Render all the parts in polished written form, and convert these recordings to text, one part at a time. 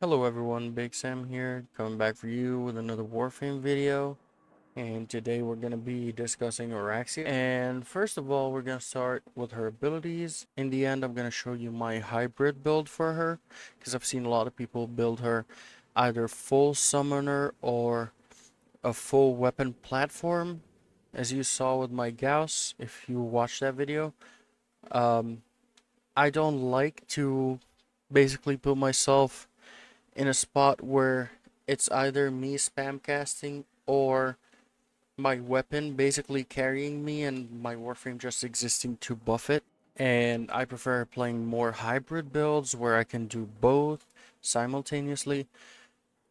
Hello everyone, Big Sam here, coming back for you with another Warframe video. And today we're going to be discussing Araxia. And first of all, we're going to start with her abilities. In the end, I'm going to show you my hybrid build for her, because I've seen a lot of people build her either full summoner or a full weapon platform, as you saw with my Gauss, if you watched that video. I don't like to basically put myself in a spot where it's either me spam casting or my weapon basically carrying me and my Warframe just existing to buff it. And I prefer playing more hybrid builds where I can do both simultaneously.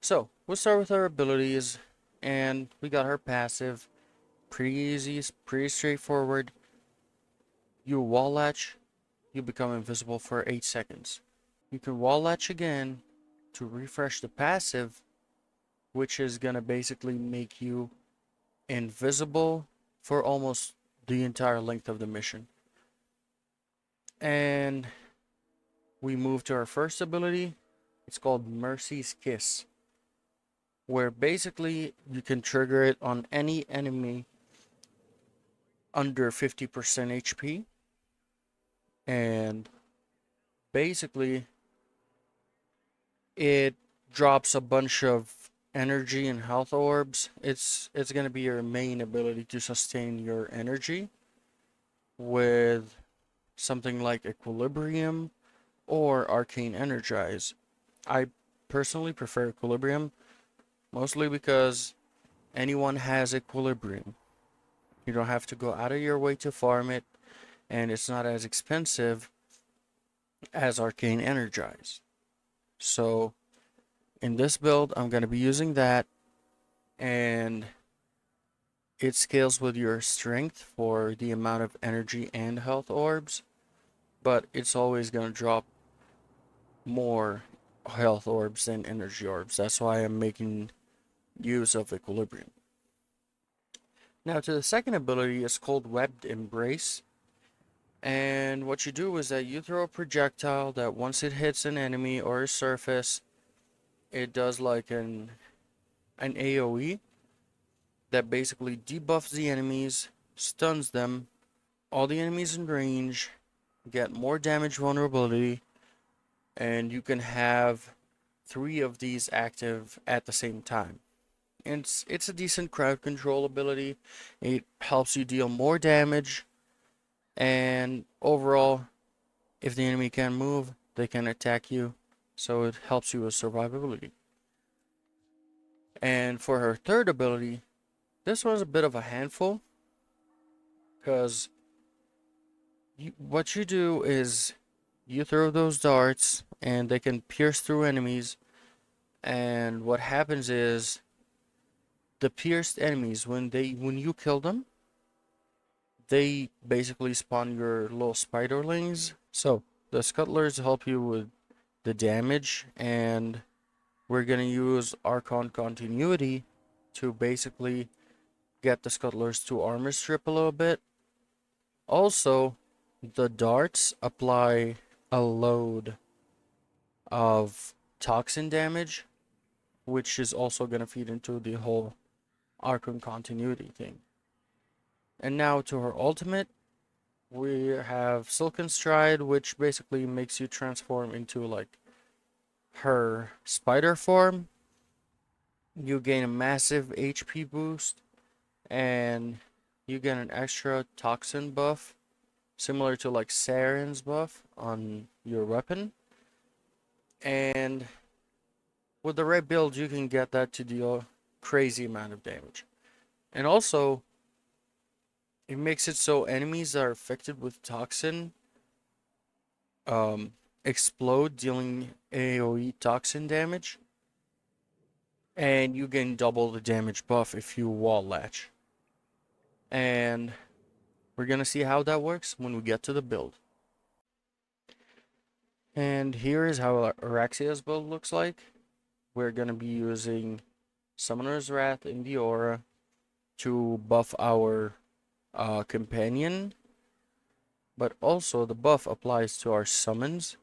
So we'll start with our abilities, and we got her passive. Pretty easy, pretty straightforward. You wall latch, you become invisible for 8 seconds. You can wall latch again to refresh the passive, which is gonna basically make you invisible for almost the entire length of the mission. And we move to our first ability. It's called Mercy's Kiss, where basically you can trigger it on any enemy under 50% HP. And basically it drops a bunch of energy and health orbs. It's going to be your main ability to sustain your energy with something like Equilibrium or Arcane Energize. I personally prefer Equilibrium, mostly because anyone has Equilibrium. You don't have to go out of your way to farm it, and it's not as expensive as Arcane Energize. So, in this build, I'm going to be using that, and it scales with your strength for the amount of energy and health orbs, but it's always going to drop more health orbs than energy orbs. That's why I'm making use of Equilibrium. Now to the second ability is called Webbed Embrace. And what you do is that you throw a projectile that once it hits an enemy or a surface, it does like an AoE that basically debuffs the enemies, stuns them. All the enemies in range get more damage vulnerability, and you can have 3 of these active at the same time. And it's a decent crowd control ability. It helps you deal more damage, and overall, if the enemy can move, they can attack you, so it helps you with survivability. And for her third ability, this one's a bit of a handful, because what you do is you throw those darts and they can pierce through enemies, and what happens is the pierced enemies, when you kill them, they basically spawn your little spiderlings. So the scuttlers help you with the damage, and we're gonna use Archon Continuity to basically get the scuttlers to armor strip a little bit. Also, the darts apply a load of toxin damage, which is also gonna feed into the whole Archon Continuity thing. And now to her ultimate, we have Silken Stride, which basically makes you transform into like her spider form. You gain a massive HP boost, and you get an extra toxin buff, similar to like Saren's buff on your weapon. And with the right build, you can get that to deal a crazy amount of damage. And also, it makes it so enemies that are affected with toxin explode, dealing AoE toxin damage, and you gain double the damage buff if you wall latch. And we're gonna see how that works when we get to the build. And here is how Araxia's build looks like. We're gonna be using Summoner's Wrath in the aura to buff our companion, but also the buff applies to our summons.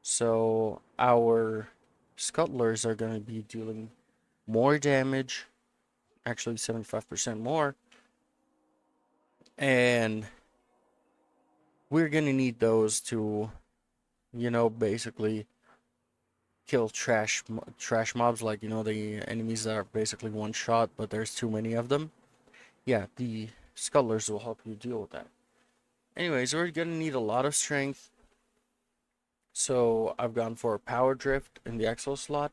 So our scuttlers are going to be dealing more damage, actually 75% more, and we're going to need those to, basically kill trash mobs, like, the enemies that are basically one shot, but there's too many of them. Yeah, the scuttlers will help you deal with that. Anyways, we're going to need a lot of strength. So I've gone for Power Drift in the Exo slot,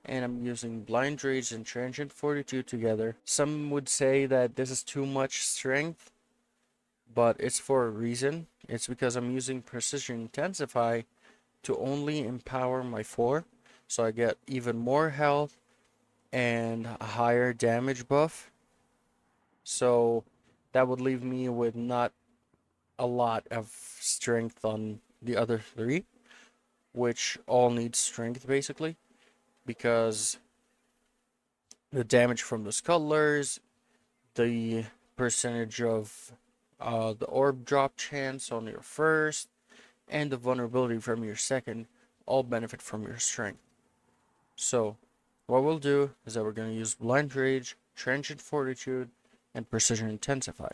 and I'm using Blind Rage and Transient Fortitude together. Some would say that this is too much strength, but it's for a reason. It's because I'm using Precision Intensify to only empower my 4, so I get even more health and a higher damage buff. So that would leave me with not a lot of strength on the other 3, which all need strength basically, because the damage from the scuttlers, the percentage of the orb drop chance on your first, and the vulnerability from your second all benefit from your strength. So what we'll do is that we're going to use Blind Rage, Transient Fortitude, and Precision Intensify.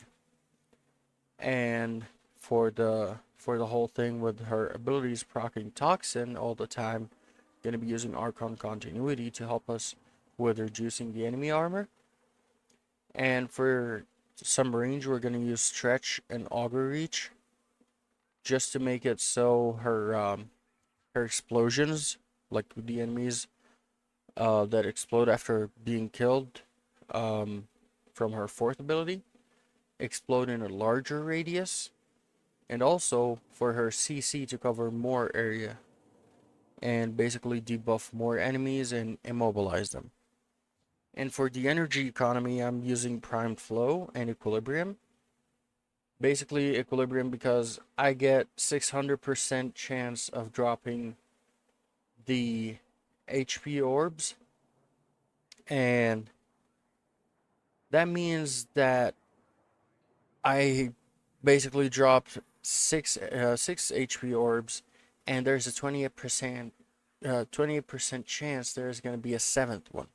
And for the whole thing with her abilities proccing Toxin all the time, going to be using Archon Continuity to help us with reducing the enemy armor. And for some range, we're going to use Stretch and Augur Reach just to make it so her explosions, like the enemies that explode after being killed from her 4th ability, explode in a larger radius, and also for her CC to cover more area and basically debuff more enemies and immobilize them. And for the energy economy, I'm using Primed Flow and Equilibrium. Basically Equilibrium because I get 600% chance of dropping the HP orbs, and that means that I basically dropped six HP orbs, and there's a 28% chance there's going to be a 7th one,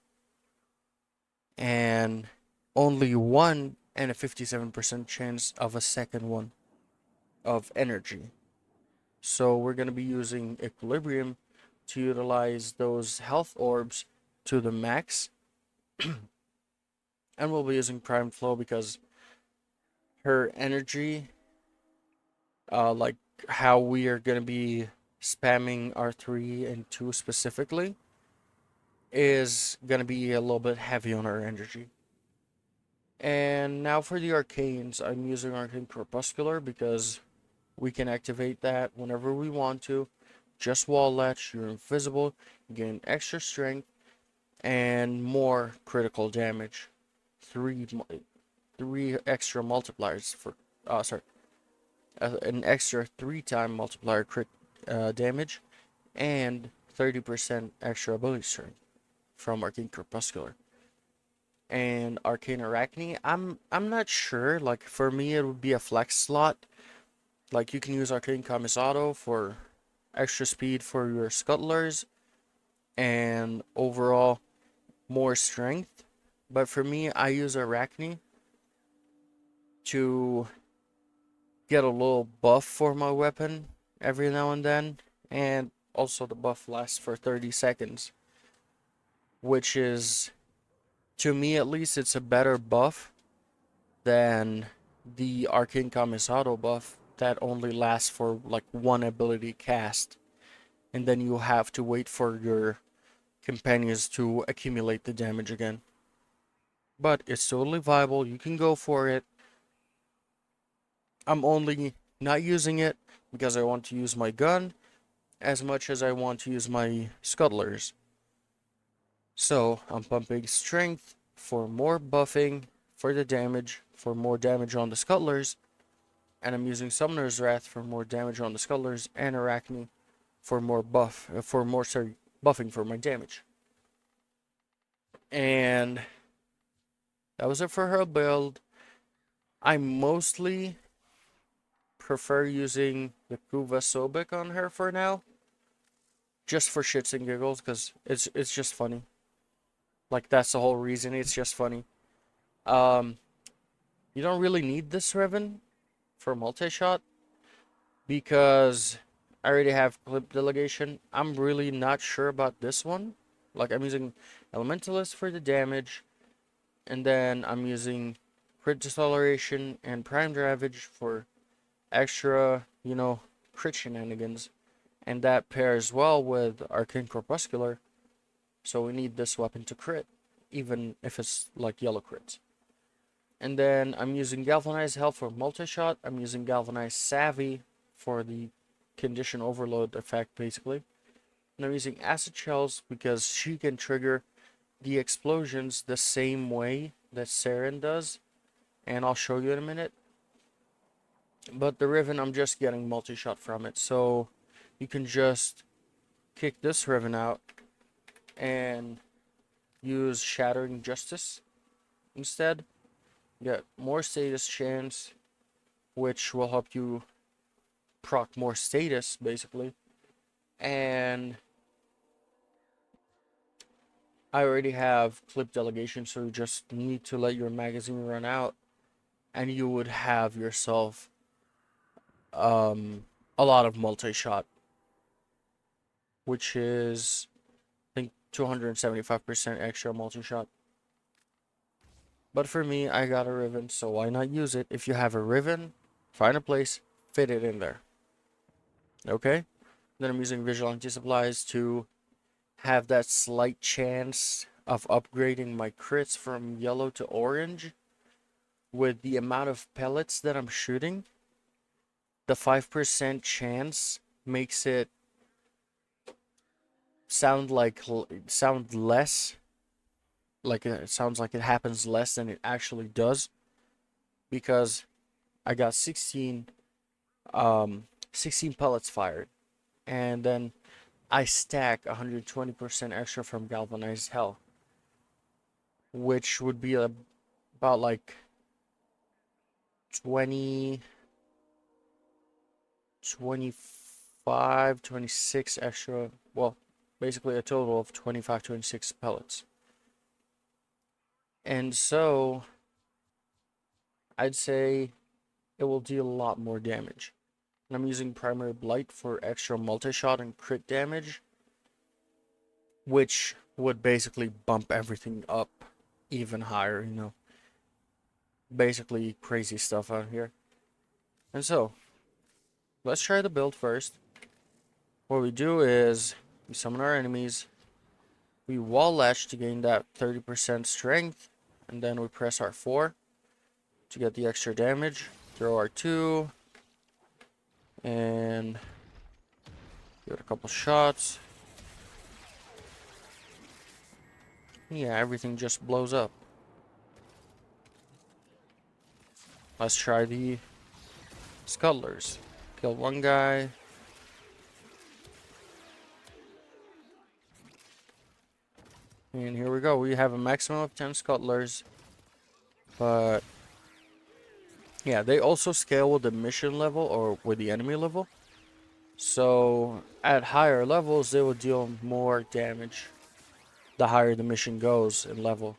and only one and a 57% chance of a second one of energy. So we're going to be using Equilibrium to utilize those health orbs to the max. And we'll be using Prime Flow because her energy, like how we are going to be spamming R3 and 2 specifically, is going to be a little bit heavy on our energy. And now for the arcanes, I'm using Arcane Corpuscular because we can activate that whenever we want to. Just wall latch, you're invisible, you gain extra strength, and more critical damage. Three extra multipliers for, an extra 3-time multiplier crit damage, and 30% extra ability strength from Arcane Corpuscular. And Arcane Arachne, I'm not sure. Like for me, it would be a flex slot. Like you can use Arcane Kamisato for extra speed for your scuttlers and overall more strength. But for me, I use Arachne to get a little buff for my weapon every now and then, and also the buff lasts for 30 seconds, which is, to me at least, it's a better buff than the Arcane Kamisato buff that only lasts for like one ability cast, and then you have to wait for your companions to accumulate the damage again. But it's totally viable, you can go for it. I'm only not using it because I want to use my gun as much as I want to use my scuttlers. So I'm pumping strength for more buffing for the damage, for more damage on the scuttlers, and I'm using Summoner's Wrath for more damage on the scuttlers, and Arachne for more buffing for my damage. And that was it for her build. I mostly prefer using the Kuva Sobek on her for now, just for shits and giggles, because it's just funny. Like, that's the whole reason. It's just funny. Um, you don't really need this Riven for multi-shot because I already have clip delegation. I'm really not sure about this one. Like, I'm using Elementalist for the damage, and then I'm using crit deceleration and prime ravage for extra, crit shenanigans. And that pairs well with Arcane Corpuscular, so we need this weapon to crit, even if it's like yellow crits. And then I'm using Galvanized Health for multi-shot. I'm using Galvanized Savvy for the condition overload effect, basically. And I'm using Acid Shells because she can trigger the explosions the same way that Saren does. And I'll show you in a minute. But the Riven, I'm just getting multi-shot from it. So you can just kick this Riven out and use Shattering Justice instead. Get more status chance, which will help you proc more status, basically. And I already have clip delegation, so you just need to let your magazine run out, and you would have yourself a lot of multi-shot, which is, I think, 275% extra multi-shot. But for me, I got a Riven, so why not use it? If you have a Riven, find a place, fit it in there. Okay? Then I'm using Visual Anti-Supplies to have that slight chance of upgrading my crits from yellow to orange. With the amount of pellets that I'm shooting, the 5% chance makes it sound less, like it sounds like it happens less than it actually does, because I got 16 pellets fired, and then I stack 120% extra from Galvanized Hell, which would be about like 20, 25, 26 extra, well, basically a total of 25, 26 pellets. And so I'd say it will deal a lot more damage. And I'm using Primary Blight for extra multi-shot and crit damage, which would basically bump everything up even higher, Basically crazy stuff out here. And so, let's try the build first. What we do is, we summon our enemies, we wall latch to gain that 30% strength, and then we press R4 to get the extra damage, throw R2, and give it a couple shots. Yeah, everything just blows up. Let's try the Scuttlers. Kill one guy. And here we go. We have a maximum of 10 Scuttlers. But yeah, they also scale with the mission level or with the enemy level. So at higher levels, they will deal more damage the higher the mission goes in level.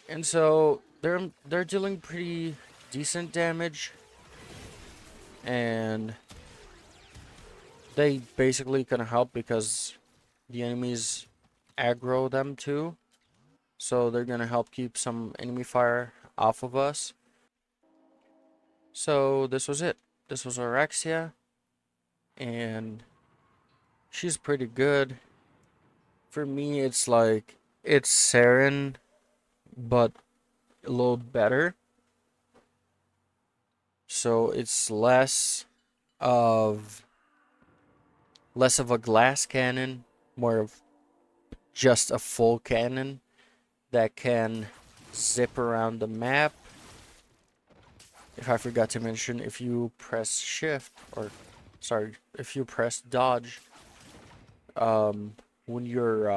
And so they're dealing pretty decent damage, and they basically can help because the enemies aggro them too. So they're gonna help keep some enemy fire off of us. So this was it. This was Araxia, and she's pretty good. For me, it's Saren, but a little better. So it's of less of a glass cannon, more of just a full cannon that can zip around the map. If I forgot to mention, if you press shift, or sorry, if you press dodge, when you're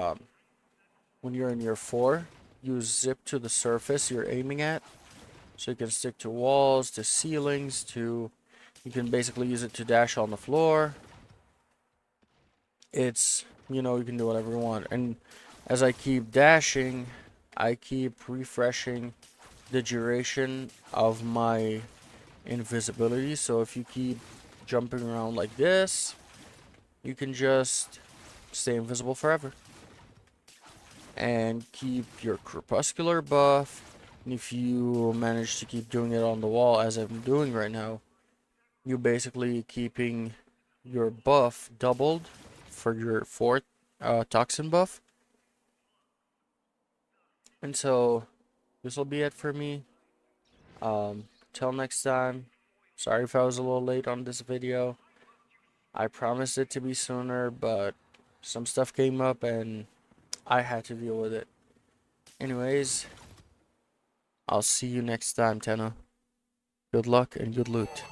in your 4, you zip to the surface you're aiming at. So you can stick to walls, to ceilings, you can basically use it to dash on the floor. it's, you can do whatever you want. And as I keep dashing, I keep refreshing the duration of my invisibility. So if you keep jumping around like this, you can just stay invisible forever and keep your crepuscular buff. And if you manage to keep doing it on the wall as I'm doing right now, you basically keeping your buff doubled for your fourth toxin buff. And so this will be it for me. Till next time. Sorry if I was a little late on this video. I promised it to be sooner, but some stuff came up and I had to deal with it. Anyways, I'll see you next time, Tenna. Good luck and good loot.